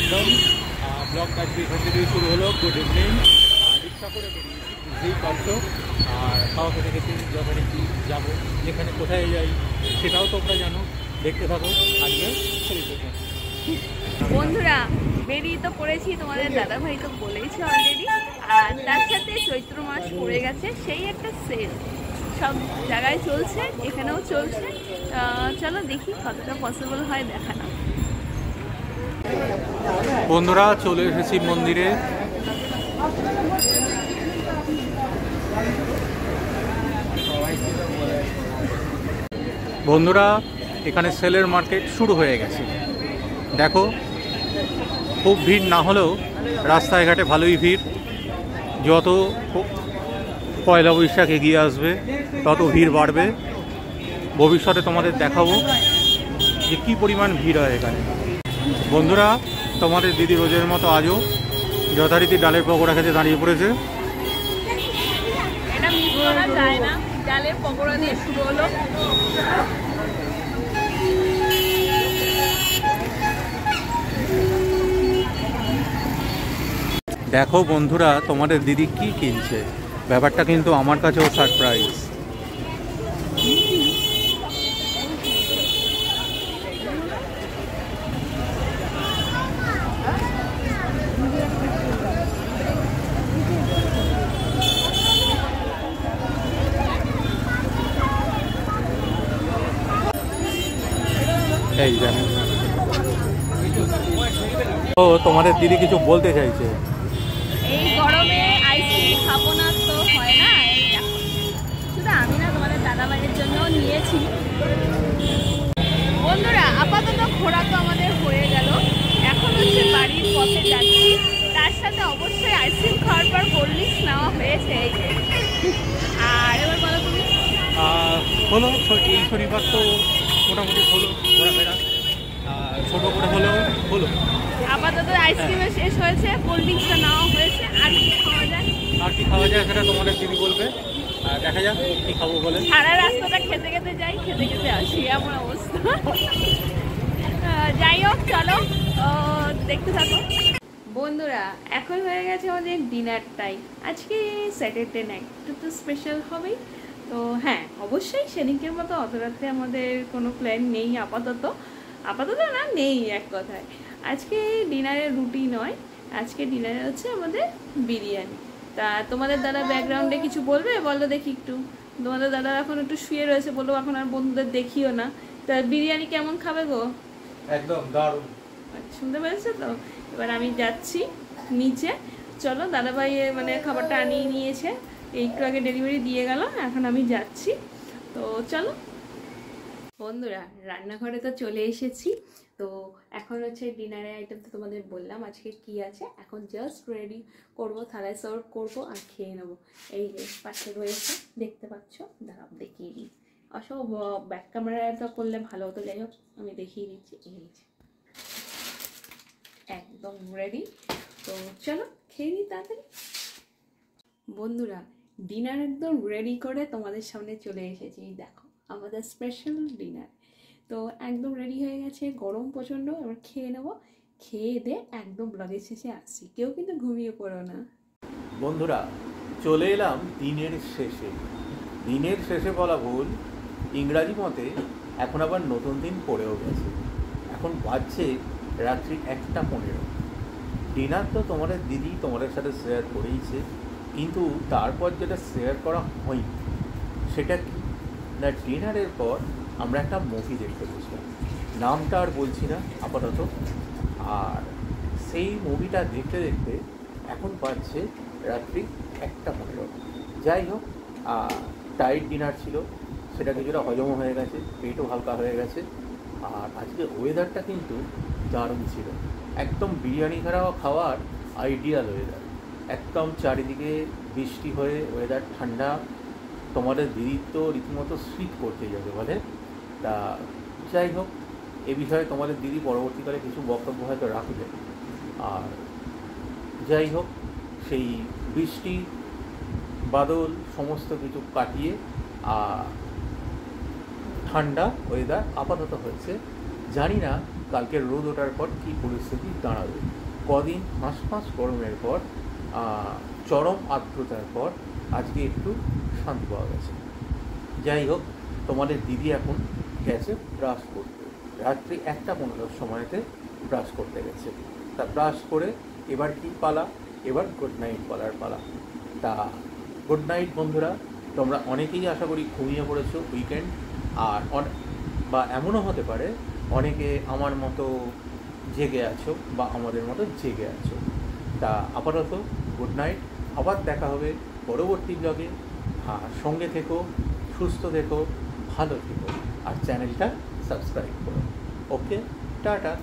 একদম ব্লগ কাজ এখান থেকে শুরু হলো। Good evening. রিক্সা করে বেরিয়েছি, বুঝতেই পারছো। আর খাওয়া খেতে খেতে যথারীতি যাবো, যেখানে কোথায় যাই সেটাও তোমরা জানো, দেখতে থাকো। আজকে বন্ধুরা বেরিয়ে তো পড়েছি, তোমাদের দাদাভাই তো বলেইছে অলরেডি। আর তার সাথে চৈত্র মাস পড়ে গেছে, সেই একটা সেল সব জায়গায় চলছে, এখানেও চলছে। চলো দেখি কতটা পসিবল হয় দেখানো। বন্ধুরা চলে এসেছি মন্দিরে। বন্ধুরা এখানে সেলের মার্কেট শুরু হয়ে গেছে। দেখো খুব ভিড় না হলেও রাস্তায় ঘাটে ভালোই ভিড়। যত পয়লা বৈশাখ এগিয়ে আসবে তত ভিড় বাড়বে। ভবিষ্যতে তোমাদের দেখাবো যে কী পরিমাণ ভিড় হয় এখানে। বন্ধুরা তোমাদের দিদি রোজের মতো আজও যথারীতি ডালের পকোড়া খেতে দাঁড়িয়ে পড়েছে। এটা মিস করা যায় না, ডালের পকোড়া দিয়ে শুরু হলো। দেখো বন্ধুরা তোমাদের দিদি কি কিনছে, ব্যাপারটা কিন্তু আমার কাছেও সারপ্রাইজ। এই দেখো ও তোমাদের দিদি কিছু বলতে চাইছে। এই গরমে আইসক্রিম খাবো না তো হয় না। এই দেখো, শুধু আমি না, তোমাদের দাদাভাইয়ের জন্য নিয়েছি। বন্ধুরা আপাতত ঘোরা তো আমাদের হয়ে গেল, এখন হচ্ছে বাড়ির পথে যাচ্ছি। তার সাথে অবশ্যই আইসক্রিম খাওয়ার পর কোল্ড ড্রিঙ্কস নেওয়া হয়েছে। আর এবার বলো তুমি। হলো এই শনিবার তো মোটামুটি হলো ঘোরাফেরা, ছোটো করে হলেও হলো। আপাতত আইসক্রিমে শেষ হয়েছে, কোল্ড ড্রিঙ্কসটা নেওয়া হয়েছে। আর কি খাওয়া যায়, আর কি খাওয়া যায় সেটা তোমাদের দিদি বলবে, দেখা যাক কি খাবো বলে। সারা রাস্তাটা খেতে খেতে যাই, খেতে খেতে আসি, এমন অবস্থা। যাই হোক চলো দেখতে থাকো। বন্ধুরা এখন হয়ে গেছে আমাদের ডিনার টাইম। আজকে স্যাটারডে নাইট, একটু তো স্পেশাল হবেই। তো হ্যাঁ অবশ্যই সেদিনকের মতো অত রাত্রে আমাদের কোনো প্ল্যান নেই আপাতত। আপাতত না, নেই এক কথায়। আজকে ডিনারের রুটি নয়, আজকে ডিনারে হচ্ছে আমাদের বিরিয়ানি। তা তোমাদের দাদা ব্যাকগ্রাউন্ডে কিছু বলবে, বলো দেখি একটু। তোমাদের দাদা এখন একটু শুয়ে রয়েছে, বলবো এখন আর বন্ধুদের দেখিও না। তা বিরিয়ানি কেমন খাবে গো? একদম দারুণ। শুনতে পেরেছো তো? এবার আমি যাচ্ছি নিচে। চলো, দাদাভাই মানে খাবারটা আনিয়ে নিয়েছে, একটু আগে ডেলিভারি দিয়ে গেল, এখন আমি যাচ্ছি। তো চলো বন্ধুরা, রান্নাঘরে তো চলে এসেছি। তো এখন হচ্ছে ডিনারের আইটেম তো তোমাদের বললাম আজকে কি আছে। এখন জাস্ট রেডি করবো, থালায় সার্ভ করবো আর খেয়ে নেবো। এই যে পাশে রয়েছে, দেখতে পাচ্ছ, দাঁড়াও দেখিয়ে দিই। অসব ব্যাক ক্যামেরাটা করলে ভালো হতো, যাই হোক আমি দেখিয়ে দিচ্ছি। এই যে একদম রেডি। তো চলো খেয়ে নিই তাড়াতাড়ি। বন্ধুরা ডিনার একদম রেডি করে তোমাদের সামনে চলে এসেছি। দেখো আমাদের স্পেশাল ডিনার তো একদম রেডি হয়ে গেছে। গরম প্রচণ্ড, এবার খেয়ে নেবো। খেয়ে দিয়ে একদম ব্লগের শেষে আসছি, কেউ কিন্তু ঘুমিয়ে পড়ো না। বন্ধুরা চলে এলাম দিনের শেষে। দিনের শেষে বলা ভুল, ইংরাজি মতে এখন আবার নতুন দিন পড়েও গেছে। এখন বাজছে রাত্রি 1:15। ডিনার তো তোমাদের দিদি তোমাদের সাথে শেয়ার করেইছে, কিন্তু তারপর যেটা শেয়ার করা হয়নি সেটা কি না, ডিনারের পর আমরা একটা মুভি দেখতে বসলাম, নামটা আর বলছি না আপাতত। আর সেই মুভিটা দেখতে দেখতে এখন বাজছে রাত্রি 1:15। যাই হোক, টাইট ডিনার ছিল, সেটা কিছুটা হজমও হয়ে গেছে, পেটও হালকা হয়ে গেছে। আর আজকে ওয়েদারটা কিন্তু দারুণ ছিল, একদম বিরিয়ানি খাওয়ার আইডিয়াল ওয়েদার। একদম চারিদিকে বৃষ্টি হয়ে ওয়েদার ঠান্ডা। তোমাদের দিদির তো রীতিমতো শীত করতে যাবে বলে। তা যাই হোক, এ বিষয়ে তোমাদের দিদি পরবর্তীকালে কিছু বক্তব্য হয়তো রাখবে। আর যাই হোক, সেই বৃষ্টি বাদল সমস্ত কিছু কাটিয়ে ঠান্ডা ওয়েদার আপাতত হয়েছে জানি না কালকের রোদ ওঠার পর কী পরিস্থিতি দাঁড়াবে। কদিন হাঁস গরমের পর চরম আর্দ্রতার পর আজকে একটু শান্তি পাওয়া গেছে। যাই হোক, তোমাদের দিদি এখন গেছে ব্রাশ করতে, রাত্রি 1:15 সময়তে ব্রাশ করতে গেছে। তা ব্রাশ করে এবার কি পালা, এবার গুড নাইট বলার পালা। তা গুড নাইট বন্ধুরা, তোমরা অনেকেই আশা করি ঘুমিয়ে পড়েছো উইকেন্ড, আর বা এমনও হতে পারে অনেকে আমার মতো জেগে আছো বা আমাদের মতো জেগে আছো। তা আপাতত গুড নাইট, আবার দেখা হবে পরবর্তী ব্লগে। আর সঙ্গে থেকো, সুস্থ থেকো, ভালো থেকো, আর চ্যানেলটা সাবস্ক্রাইব করো। ওকে, টাটা।